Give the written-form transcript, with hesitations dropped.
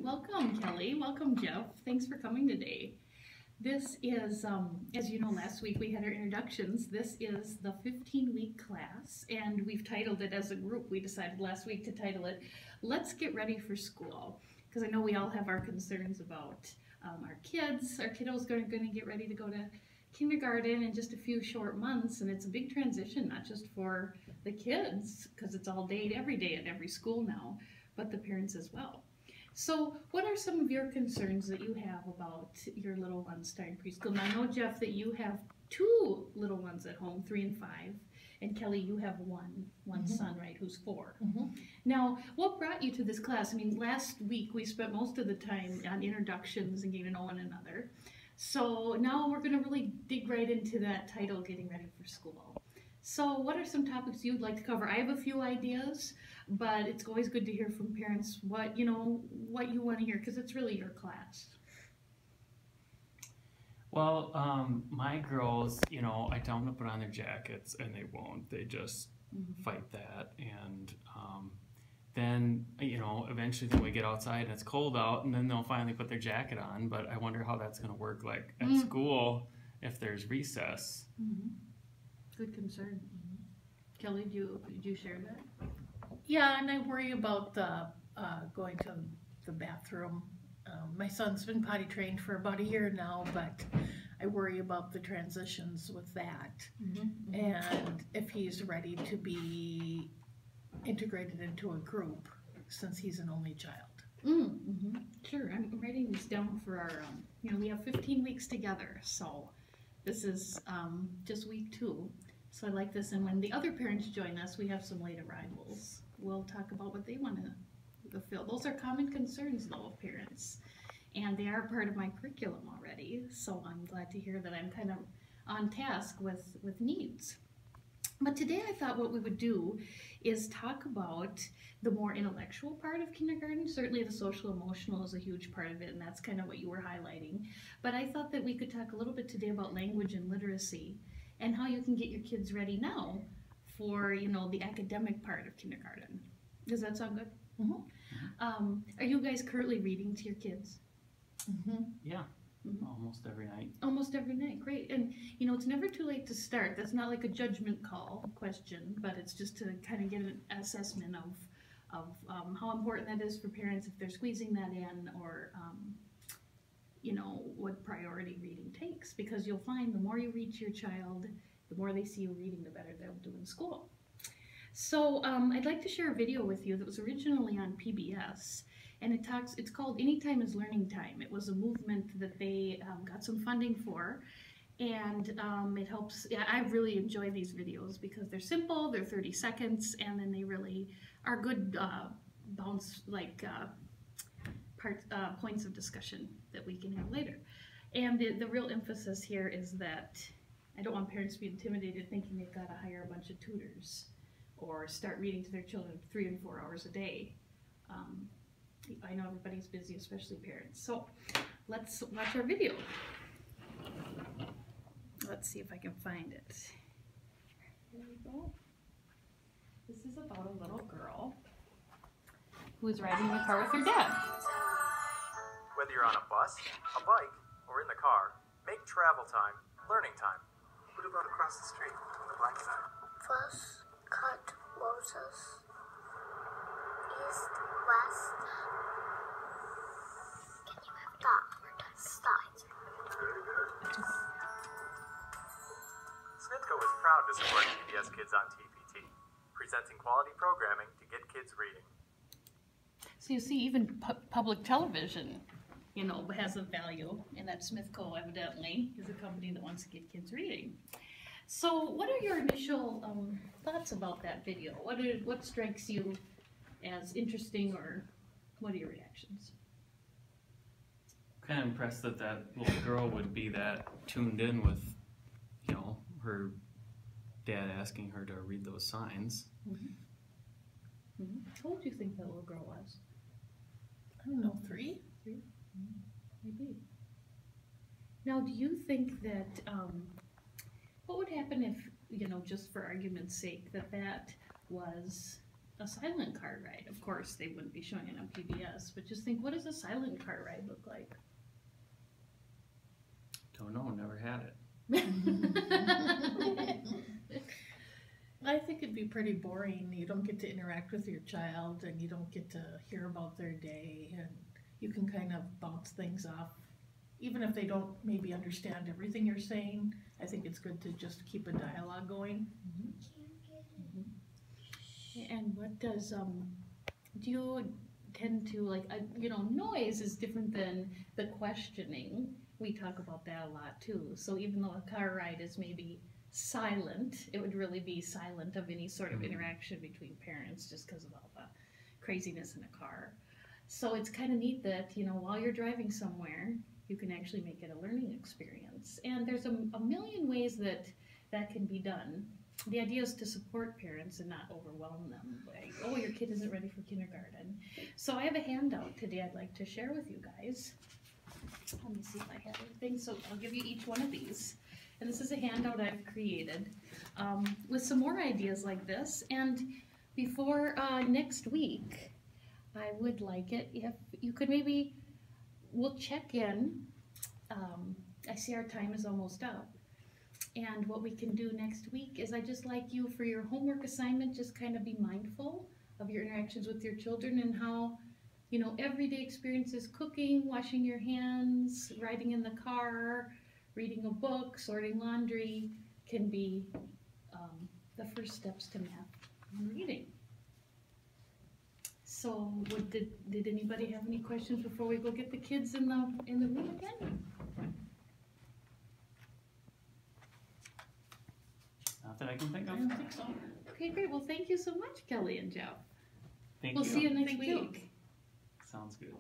welcome Kelly, welcome Jeff. Thanks for coming today. This is, as you know, last week we had our introductions. This is the 15-week class, and we've titled it as a group. We decided last week to title it, Let's Get Ready for School, because I know we all have our concerns about our kids. Our kiddos are going to get ready to go to kindergarten in just a few short months, and it's a big transition, not just for the kids, because it's all day, every day at every school now, but the parents as well. So what are some of your concerns that you have about your little ones starting preschool? Now I know, Jeff, that you have two little ones at home, 3 and 5, and Kelly, you have one son, right, who's 4. Now, what brought you to this class? I mean, last week we spent most of the time on introductions and getting to know one another. So now we're going to really dig right into that title, Getting Ready for School. So what are some topics you'd like to cover? I have a few ideas, but it's always good to hear from parents what you want to hear, because it's really your class. Well, my girls, I tell them to put on their jackets, and they won't. They just fight that, and then, eventually then we get outside and it's cold out, and then they'll finally put their jacket on, but I wonder how that's going to work, like, at school, if there's recess. Good concern. Kelly, do you share that? Yeah, and I worry about going to the bathroom. My son's been potty trained for about a year now, but I worry about the transitions with that, and if he's ready to be integrated into a group, since he's an only child. Sure, I'm writing this down for our, we have 15 weeks together, so this is just week 2. So I like this, and when the other parents join us, we have some late arrivals. We'll talk about what they want to feel. Those are common concerns, though, of parents, and they are part of my curriculum already, so I'm glad to hear that I'm kind of on task with needs. But today I thought what we would do is talk about the more intellectual part of kindergarten. Certainly the social emotional is a huge part of it, and that's kind of what you were highlighting. But I thought that we could talk a little bit today about language and literacy, and how you can get your kids ready now for, the academic part of kindergarten. Does that sound good? Are you guys currently reading to your kids? Yeah, almost every night. Almost every night, great. And, it's never too late to start. That's not like a judgment call question, but it's just to kind of get an assessment of how important that is for parents if they're squeezing that in, or what priority reading takes, because you'll find the more you read to your child, the more they see you reading, the better they'll do in school. So I'd like to share a video with you that was originally on PBS, and it's called Anytime is Learning Time. It was a movement that they got some funding for, and it helps. Yeah, I really enjoy these videos because they're simple, they're 30 seconds, and then they really are good points of discussion that we can have later. And the real emphasis here is that I don't want parents to be intimidated thinking they've got to hire a bunch of tutors or start reading to their children 3 and 4 hours a day. I know everybody's busy, especially parents. So let's watch our video. Let's see if I can find it. Here we go. This is about a little girl who is riding in the car with her dad. Whether you're on a bus, a bike, or in the car, make travel time learning time. What about across the street on the black side? First, cut roses. East, west. Can you have that or that side? Very good. Smithco is proud to support PBS Kids on TPT, presenting quality programming to get kids reading. So you see, even public television, has a value, and that Smithco evidently is a company that wants to get kids reading. So what are your initial thoughts about that video? What strikes you as interesting, or what are your reactions? Kind of impressed that that little girl would be that tuned in with, her dad asking her to read those signs. How old do you think that little girl was? I don't know, 3? 3? Maybe. Now, do you think that, what would happen if, just for argument's sake, that was a silent car ride. Of course, they wouldn't be showing it on PBS, but just think, what does a silent car ride look like? Don't know, never had it. I think it'd be pretty boring. You don't get to interact with your child and you don't get to hear about their day, and you can kind of bounce things off. Even if they don't maybe understand everything you're saying, I think it's good to just keep a dialogue going. And what does, do you tend to like, you know, noise is different than the questioning. We talk about that a lot too. So even though a car ride is maybe silent, it would really be silent of any sort of interaction between parents just because of all the craziness in a car. So it's kind of neat that, you know, while you're driving somewhere, you can actually make it a learning experience. And there's a million ways that that can be done. The idea is to support parents and not overwhelm them by, oh, your kid isn't ready for kindergarten. So I have a handout today I'd like to share with you guys. Let me see if I have everything. So I'll give you each one of these. And this is a handout I've created with some more ideas like this. And before next week, I would like it if you could maybe, we'll check in. I see our time is almost up. And what we can do next week is I just like you for your homework assignment, just kind of be mindful of your interactions with your children and how, you know, everyday experiences, cooking, washing your hands, riding in the car, reading a book, sorting laundry, can be the first steps to math and reading. So did anybody have any questions before we go get the kids in the room again? Not that I can think I of. don't think so. Okay, great. Well, thank you so much, Kelly and Jeff. Thank We'll you. see you next Thank you. week. Sounds good.